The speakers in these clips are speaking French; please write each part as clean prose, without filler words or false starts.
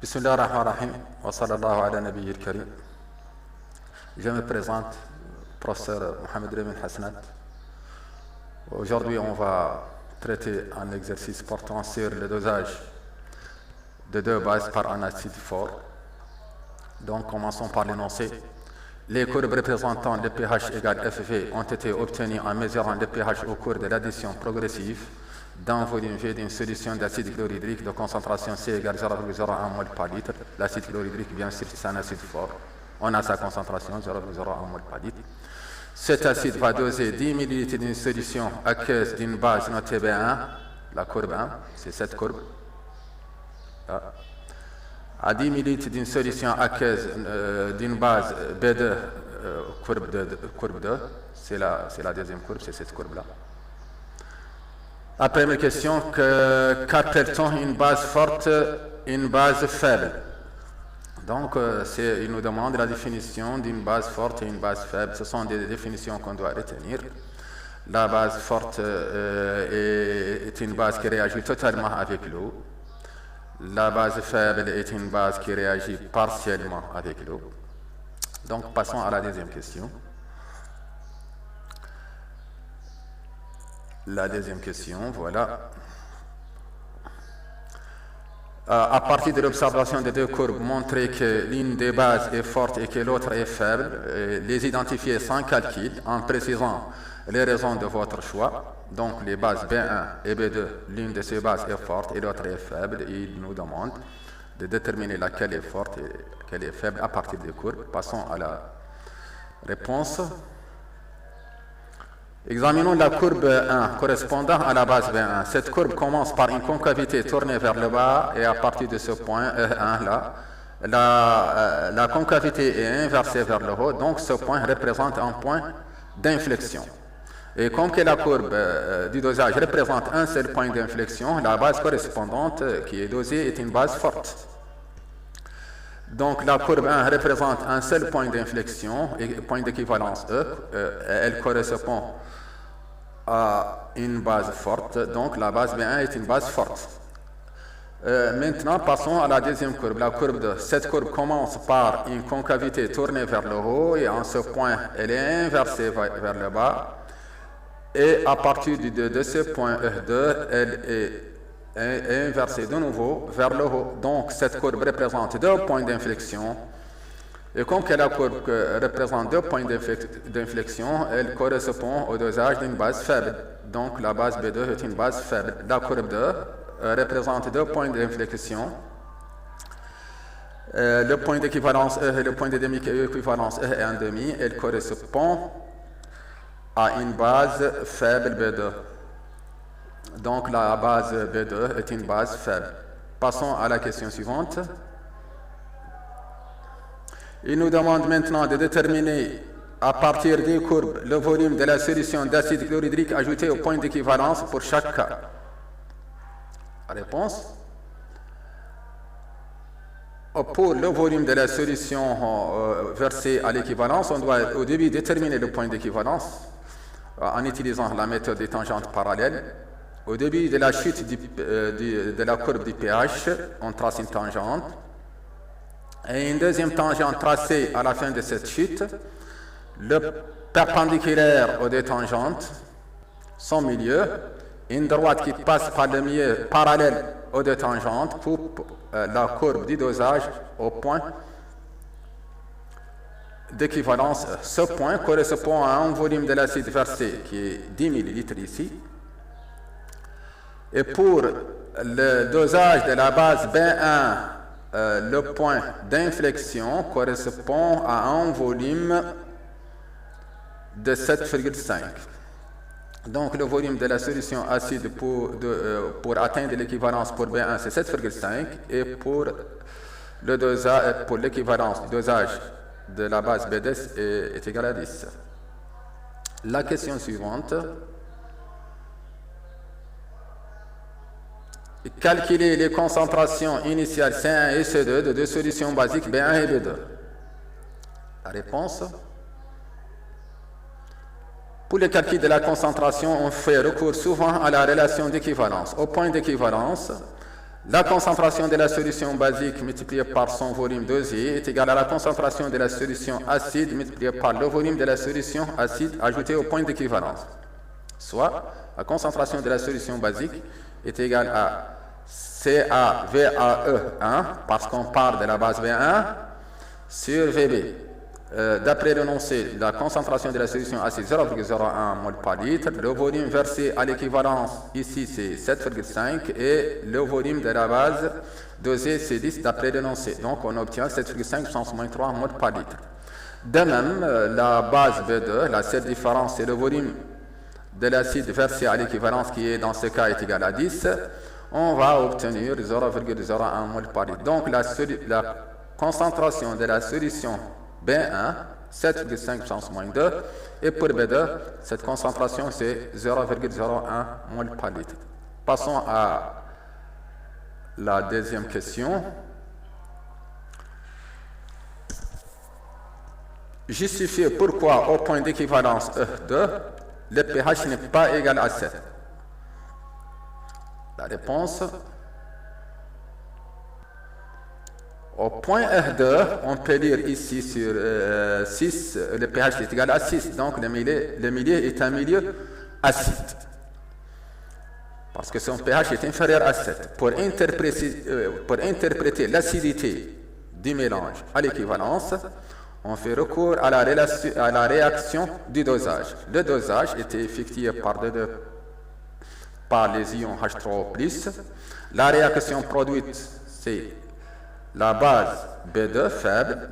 Bismillah ar-Rahman ar-Rahim, wa sallallahu ala nabiyyil karim. Je me présente, professeur Mohamed Remin Hassanat. Aujourd'hui, on va traiter un exercice portant sur le dosage de 2 bases par un acide fort. Donc, commençons par l'énoncé. Les courbes représentant le pH égale FV ont été obtenues en mesurant le pH au cours de l'addition progressive d'un volume V d'une solution d'acide chlorhydrique de concentration C égale 0,01 mol par litre. L'acide chlorhydrique, bien sûr, c'est un acide fort. On a sa concentration, 0,01 mol par litre. Cet acide va doser 10 ml d'une solution aqueuse d'une base notée B1, la courbe 1, c'est cette courbe. Là. À 10 ml d'une solution aqueuse d'une base B2, courbe 2, c'est la deuxième courbe, c'est cette courbe-là. La première question, qu'appelle-t-on une base forte, une base faible? Donc, il nous demande la définition d'une base forte et une base faible. Ce sont des définitions qu'on doit retenir. La base forte est une base qui réagit totalement avec l'eau. La base faible est une base qui réagit partiellement avec l'eau. Donc, passons à la deuxième question. La deuxième question, voilà. À partir de l'observation des deux courbes, montrez que l'une des bases est forte et que l'autre est faible. Les identifier sans calcul en précisant les raisons de votre choix. Donc les bases B1 et B2, l'une de ces bases est forte et l'autre est faible. Il nous demande de déterminer laquelle est forte et laquelle est faible à partir des courbes. Passons à la réponse. Examinons la courbe 1 correspondant à la base B1. Cette courbe commence par une concavité tournée vers le bas et à partir de ce point E1 là, la concavité est inversée vers le haut, donc ce point représente un point d'inflexion. Et comme que la courbe du dosage représente un seul point d'inflexion, la base correspondante qui est dosée est une base forte. Donc la courbe 1 représente un seul point d'inflexion, et point d'équivalence E, elle correspond à une base forte, donc la base B1 est une base forte. Maintenant, passons à la deuxième courbe, la courbe 2. Cette courbe commence par une concavité tournée vers le haut, et en ce point, elle est inversée vers le bas, et à partir de ce point E2, elle est inversée de nouveau vers le haut. Donc cette courbe représente 2 points d'inflexion. Et comme que la courbe représente 2 points d'inflexion, elle correspond au dosage d'une base faible. Donc la base B2 est une base faible. La courbe 2 représente 2 points d'inflexion. Le point d'équivalence E et le point de demi-équivalence E est un demi. Elle correspond à une base faible B2. Donc la base B2 est une base faible. Passons à la question suivante. Il nous demande maintenant de déterminer à partir des courbes le volume de la solution d'acide chlorhydrique ajouté au point d'équivalence pour chaque cas. Réponse. Pour le volume de la solution versée à l'équivalence, on doit au début déterminer le point d'équivalence en utilisant la méthode des tangentes parallèles. Au début de la chute de la courbe du pH, on trace une tangente. Et une deuxième tangente tracée à la fin de cette chute. Le perpendiculaire aux deux tangentes, son milieu. Une droite qui passe par le milieu parallèle aux deux tangentes coupe la courbe du dosage au point d'équivalence. Ce point correspond à un volume de l'acide versé qui est 10 ml ici. Et pour le dosage de la base B1, le point d'inflexion correspond à un volume de 7,5. Donc le volume de la solution acide pour atteindre l'équivalence pour B1, c'est 7,5. Et pour l'équivalence du dosage de la base B2 est égal à 10. La question suivante. Calculer les concentrations initiales C1 et C2 de deux solutions basiques B1 et B2. La réponse. Pour le calcul de la concentration, on fait recours souvent à la relation d'équivalence. Au point d'équivalence, La concentration de la solution basique multipliée par son volume dosé est égale à la concentration de la solution acide multipliée par le volume de la solution acide ajouté au point d'équivalence. Soit, la concentration de la solution basique est égale à CaVaE1, parce qu'on part de la base V1, sur Vb. D'après l'énoncé, la concentration de la solution acide 0,01 mol par litre, le volume versé à l'équivalence ici c'est 7,5 et le volume de la base dosée c'est 10 d'après l'énoncé. Donc on obtient 7,5 puissance moins 3 mol par litre. De même, la base B2, la seule différence c'est le volume de l'acide versé à l'équivalence qui est dans ce cas est égal à 10, on va obtenir 0,01 mol par litre. Donc la concentration de la solution B1, 7,5 puissance moins 2, et pour B2, cette concentration c'est 0,01 mol par litre. Passons à la deuxième question. Justifiez pourquoi au point d'équivalence E2, le pH n'est pas égal à 7. La réponse, au point R2, on peut lire ici sur 6, le pH est égal à 6, donc le milieu est un milieu acide. Parce que son pH est inférieur à 7. Pour interpréter l'acidité du mélange à l'équivalence, on fait recours à la réaction du dosage. Le dosage était effectué par les ions H3O+. La réaction produite, c'est la base B2 faible,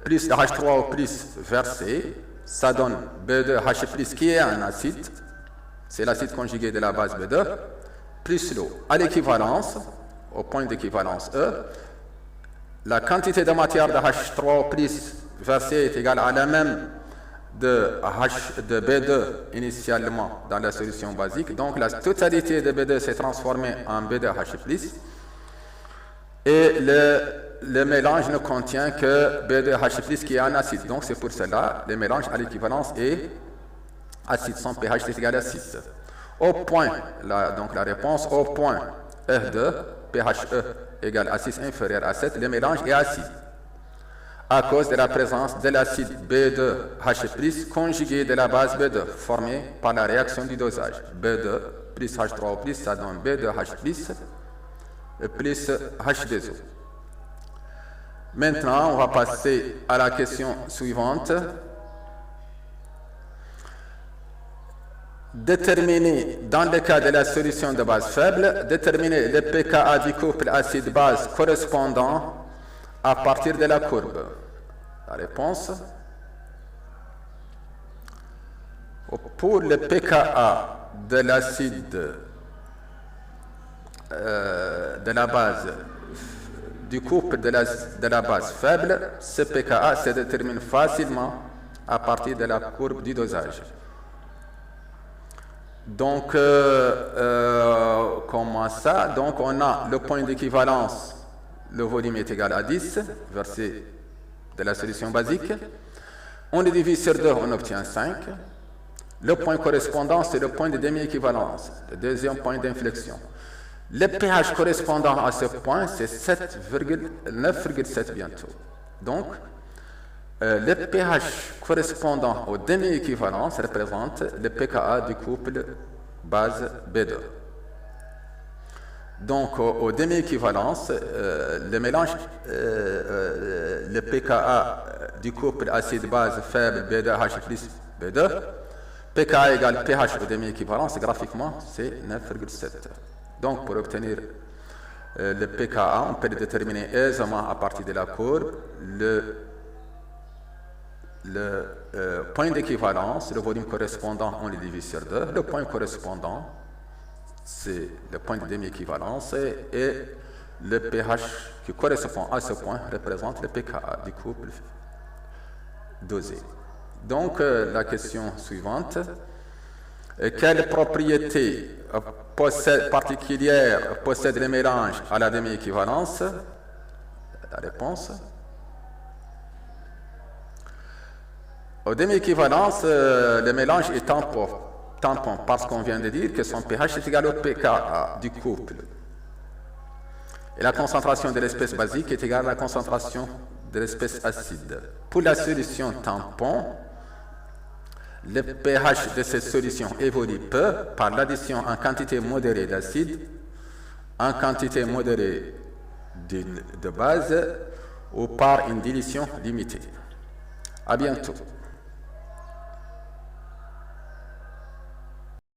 plus la H3O+, versée, ça donne B2H+, qui est un acide, c'est l'acide conjugué de la base B2, plus l'eau. À l'équivalence, au point d'équivalence E, la quantité de matière de H3O+, versée est égale à la même de B2 initialement dans la solution basique. Donc la totalité de B2 s'est transformée en B2H+. Et le mélange ne contient que B2H+, qui est un acide. Donc c'est pour cela, le mélange à l'équivalence est acide. Son pH est égal à 6. Au point, donc la réponse, au point E2, pH E égale à 6 inférieur à 7, le mélange est acide. À cause de la présence de l'acide B2H+, conjugué de la base B2, formé par la réaction du dosage. B2 plus H3O+, ça donne B2H+, plus H2O. Maintenant, on va passer à la question suivante. Déterminer, dans le cas de la solution de base faible, déterminer le pKa du couple acide-base correspondant à partir de la courbe. La réponse, pour le pKa de l'acide de la base du couple de la base faible, ce pKa se détermine facilement à partir de la courbe du dosage. Donc, comment ça? Donc, on a le point d'équivalence, le volume est égal à 10, versé de la solution basique. On le divise sur 2, on obtient 5. Le point correspondant, c'est le point de demi-équivalence, le deuxième point d'inflexion. Le pH correspondant à ce point, c'est 9,7 bientôt. Donc, le pH correspondant au demi-équivalence représente le pKa du couple base B2. Donc, au demi-équivalence, le mélange, le pKa du couple acide-base faible B2H plus B2, pKa égale pH au demi-équivalence, graphiquement, c'est 9,7. Donc, pour obtenir le pKa, on peut le déterminer aisément à partir de la courbe. Le point d'équivalence, le volume correspondant, on le divise sur 2. Le point correspondant, c'est le point de demi-équivalence et le pH qui correspond à ce point représente le pKa du couple dosé. Donc, la question suivante. Quelle propriété particulière possède le mélange à la demi-équivalence? La réponse. Au demi-équivalence, le mélange est tampon parce qu'on vient de dire que son pH est égal au pKa du couple Et la concentration de l'espèce basique est égale à la concentration de l'espèce acide. Pour la solution tampon, le pH de cette solution évolue peu par l'addition en quantité modérée d'acide, en quantité modérée de base ou par une dilution limitée. À bientôt.